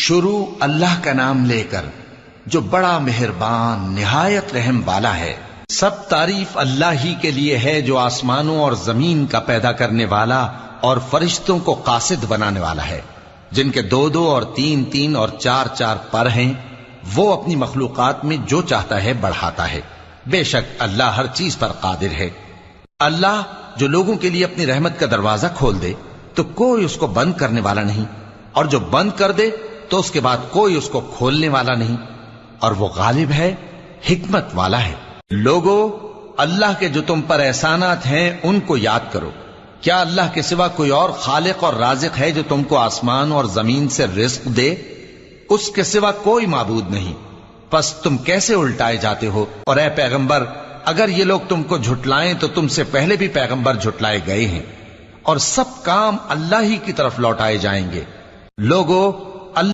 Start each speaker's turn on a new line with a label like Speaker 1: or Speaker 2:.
Speaker 1: شروع اللہ کا نام لے کر جو بڑا مہربان نہایت رحم والا ہے۔ سب تعریف اللہ ہی کے لیے ہے جو آسمانوں اور زمین کا پیدا کرنے والا اور فرشتوں کو قاصد بنانے والا ہے، جن کے 2 اور 3 اور 4 پر ہیں۔ وہ اپنی مخلوقات میں جو چاہتا ہے بڑھاتا ہے، بے شک اللہ ہر چیز پر قادر ہے۔ اللہ جو لوگوں کے لیے اپنی رحمت کا دروازہ کھول دے تو کوئی اس کو بند کرنے والا نہیں، اور جو بند کر دے تو اس کے بعد کوئی اس کو کھولنے والا نہیں، اور وہ غالب ہے، حکمت والا ہے۔ لوگو، اللہ کے جو تم پر احسانات ہیں ان کو یاد کرو۔ کیا اللہ کے سوا کوئی اور خالق اور رازق ہے جو تم کو آسمان اور زمین سے رزق دے؟ اس کے سوا کوئی معبود نہیں، پس تم کیسے الٹائے جاتے ہو؟ اور اے پیغمبر، اگر یہ لوگ تم کو جھٹلائیں تو تم سے پہلے بھی پیغمبر جھٹلائے گئے ہیں، اور سب کام اللہ ہی کی طرف لوٹائے جائیں گے۔ لوگو،